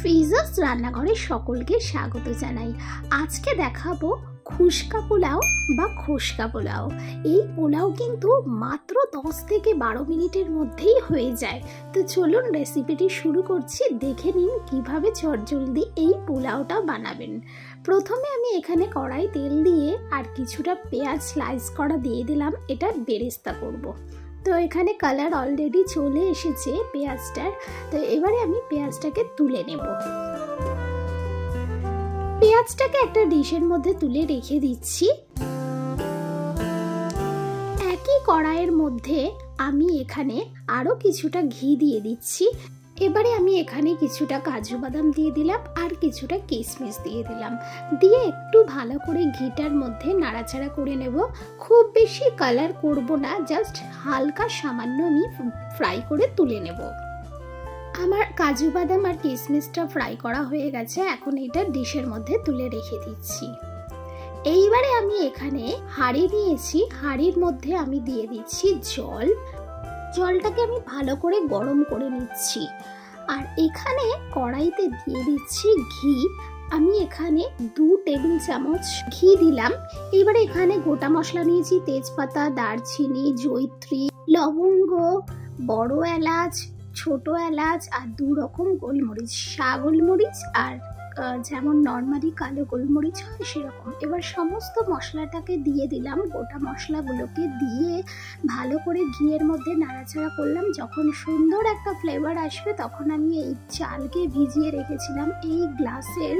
ফিজাস রান্নাঘরে সকলকে স্বাগত জানাই। আজকে দেখাবো খুশকা পোলাও বা খোসকা পোলাও। এই পোলাও কিন্তু মাত্র 10 থেকে 12 মিনিটের মধ্যেই হয়ে যায়। তো চলুন রেসিপিটি শুরু করছি। দেখে নিন কিভাবে চটজলদি এই পোলাওটা বানাবেন। প্রথমে আমি এখানে কড়াই তেল দিয়ে আর কিছুটা পেঁয়াজ স্লাইস করা দিয়ে দিলাম। এটা বেরেস্তা করব। তো এখানে কালার অলরেডি চলে এসেছে পেঁয়াজটার। তো এবারে আমি পেঁয়াজটাকে তুলে নেব। পেঁয়াজটাকে একটা ডিশের মধ্যে তুলে রেখে দিচ্ছি। একই কড়াইয়ের মধ্যে আমি এখানে আরো কিছুটা ঘি দিয়ে দিচ্ছি। এবারে আমি এখানে কিছুটা কাজু বাদাম দিয়ে দিলাম আর কিছুটা কিশমিশ দিয়ে দিলাম। দিয়ে একটু ভালো করে ঘিটার মধ্যে নাড়াচাড়া করে নেব। খুব বেশি কালার করব না, জাস্ট হালকা সামান্য আমি ফ্রাই করে তুলে নেব। আমার কাজু বাদাম আর কিশমিশটা ফ্রাই করা হয়ে গেছে। এখন এটা ডিশের মধ্যে তুলে রেখে দিচ্ছি। এইবারে আমি এখানে হাঁড়ি নিয়েছি। হাঁড়ির মধ্যে আমি দিয়ে দিচ্ছি জল। জলটাকে আমি ভালো করে গরম করে নিচ্ছি। আর এখানে কড়াইতে দিয়ে দিচ্ছি ঘি। আমি এখানে 2 টেবিল চামচ ঘি দিলাম। এবারে এখানে গোটা মশলা নিয়েছি, তেজপাতা, দারচিনি, জয়িত্রী, লবঙ্গ, বড় এলাচ, ছোট এলাচ আর 2 রকম গোলমরিচ, শাহ গোলমরিচ আর যেমন নর্মালি কালো গোলমরিচ হয় সেরকম। এবার সমস্ত মশলাটাকে দিয়ে দিলাম। গোটা মশলাগুলোকে দিয়ে ভালো করে ঘিয়ের মধ্যে নাড়াচাড়া করলাম। যখন সুন্দর একটা ফ্লেভার আসবে তখন আমি এই চালকে ভিজিয়ে রেখেছিলাম। এই গ্লাসের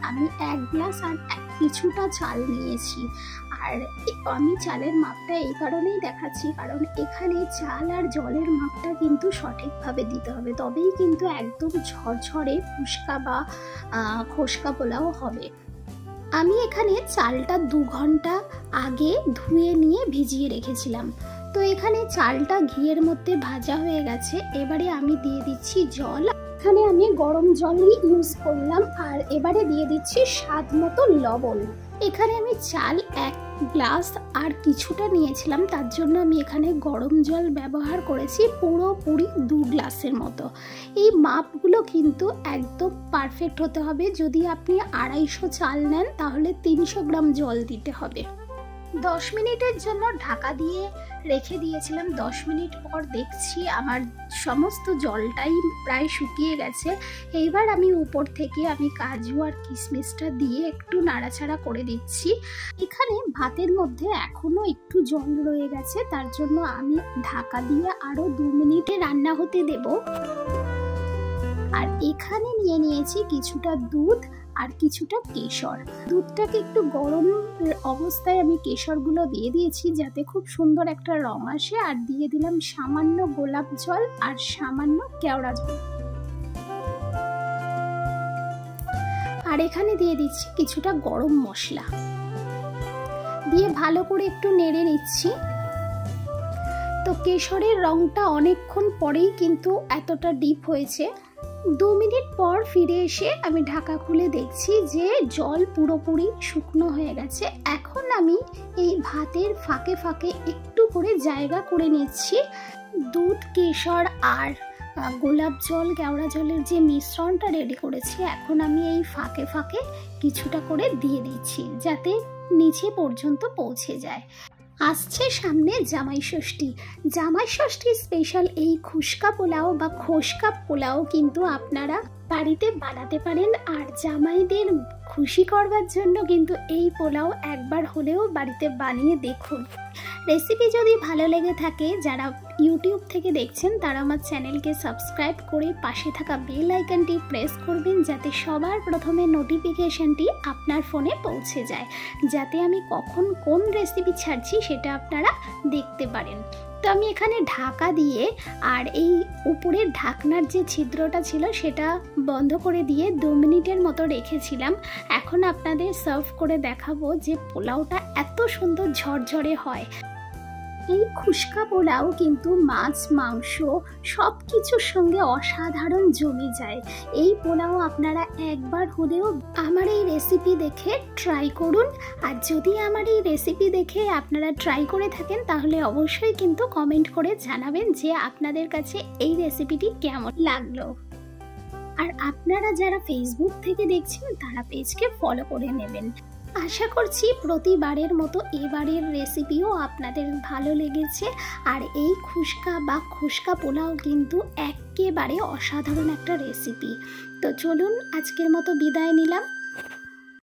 আমি 1 গ্লাস আর কিছুটা চাল নিয়েছি। আর আমি চালের মাপটা এই কারণেই দেখাচ্ছি, কারণ এখানে চাল আর জলের মাপটা কিন্তু সঠিকভাবে দিতে হবে, তবেই কিন্তু একদম ঝরঝরে ফুচকা বা খোসকা পোলাও হবে। আমি এখানে চালটা 2 ঘন্টা আগে ধুয়ে নিয়ে ভিজিয়ে রেখেছিলাম। তো এখানে চালটা ঘিয়ের মধ্যে ভাজা হয়ে গেছে। এবারে আমি দিয়ে দিচ্ছি জল। এখানে আমি গরম জলই ইউজ করলাম। আর এবারে দিয়ে দিচ্ছি স্বাদ মতো লবণ। এখানে আমি চাল 1 গ্লাস আর কিছুটা নিয়েছিলাম, তার জন্য আমি এখানে গরম জল ব্যবহার করেছি পুরোপুরি 2 গ্লাসের মতো। এই মাপগুলো কিন্তু একদম পারফেক্ট হতে হবে। যদি আপনি 250 চাল নেন তাহলে 300 গ্রাম জল দিতে হবে। 10 মিনিটের জন্য ঢাকা দিয়ে রেখে দিয়েছিলাম। 10 মিনিট পর দেখছি আমার সমস্ত জলটাই প্রায় শুকিয়ে গেছে। এইবার আমি উপর থেকে আমি কাজু আর কিশমিশটা দিয়ে একটু নাড়াচাড়া করে দিচ্ছি। এখানে ভাতের মধ্যে এখনো একটু জল রয়ে গেছে, তার জন্য আমি ঢাকা দিয়ে আরো 2 মিনিটে রান্না হতে দেব। আর এখানে নিয়ে নিয়েছি কিছুটা দুধ আর কিছুটা কেশর। দুধটাকে একটু গরম অবস্থায় আমি কেশরগুলো দিয়ে দিয়েছি যাতে খুব সুন্দর একটা রং আসে। আর দিয়ে দিলাম সামান্য গোলাপ জল আর সামান্য কেওড়া জল। আর এখানে দিয়ে দিচ্ছি কিছুটা গরম মশলা দিয়ে ভালো করে একটু নেড়ে নিচ্ছি। তো কেশরের রংটা অনেকক্ষণ পরেই কিন্তু এতটা ডিপ হয়েছে। 2 মিনিট পর ফিরে এসে আমি ঢাকা খুলে দেখছি যে জল পুরোপুরি শুকনো হয়ে গেছে। এখন আমি এই ভাতের ফাঁকে ফাঁকে একটু করে জায়গা করে নিচ্ছি। দুধ, কেশর আর গোলাপ জল, কেওড়া জলের যে মিশ্রণটা রেডি করেছি, এখন আমি এই ফাঁকে ফাঁকে কিছুটা করে দিয়ে দিচ্ছি যাতে নিচে পর্যন্ত পৌঁছে যায়। আসছে সামনে জামাই ষষ্ঠী। জামাই ষষ্ঠী স্পেশাল এই খুশকা পোলাও বা খোসকা পোলাও কিন্তু আপনারা বাড়িতে বানাতে পারেন। আর জামাইদের খুশি করবার জন্য কিন্তু এই পোলাও একবার হলেও বাড়িতে বানিয়ে দেখুন। রেসিপি যদি ভালো লেগে থাকে, যারা ইউটিউব থেকে দেখছেন তারা আমার চ্যানেলকে সাবস্ক্রাইব করে পাশে থাকা বেল আইকনটি প্রেস করবেন যাতে সবার প্রথমে নোটিফিকেশনটি আপনার ফোনে পৌঁছে যায়, যাতে আমি কখন কোন রেসিপি ছাড়ছি সেটা আপনারা দেখতে পারেন। তো আমি এখানে ঢাকা দিয়ে আর এই উপরের ঢাকনার যে ছিদ্রটা ছিল সেটা বন্ধ করে দিয়ে 2 মিনিটের মতো রেখেছিলাম। এখন আপনাদের সার্ভ করে দেখাবো যে পোলাওটা এত সুন্দর ঝরঝরে হয়। এই খুশকা পোলাও কিন্তু মাছ, মাংস সব কিছুর সঙ্গে অসাধারণ জমে যায়। এই পোলাও আপনারা একবার হলেও আমার এই রেসিপি দেখে ট্রাই করুন। আর যদি আমার এই রেসিপি দেখে আপনারা ট্রাই করে থাকেন তাহলে অবশ্যই কিন্তু কমেন্ট করে জানাবেন যে আপনাদের কাছে এই রেসিপিটি কেমন লাগলো। আর আপনারা যারা ফেসবুক থেকে দেখছেন তারা পেজকে ফলো করে নেবেন। আশা করছি প্রতিবারের মতো এবারের রেসিপিও আপনাদের ভালো লেগেছে। আর এই খুশকা বা খুশকা পোলাও কিন্তু একেবারে অসাধারণ একটা রেসিপি। তো চলুন আজকের মতো বিদায় নিলাম।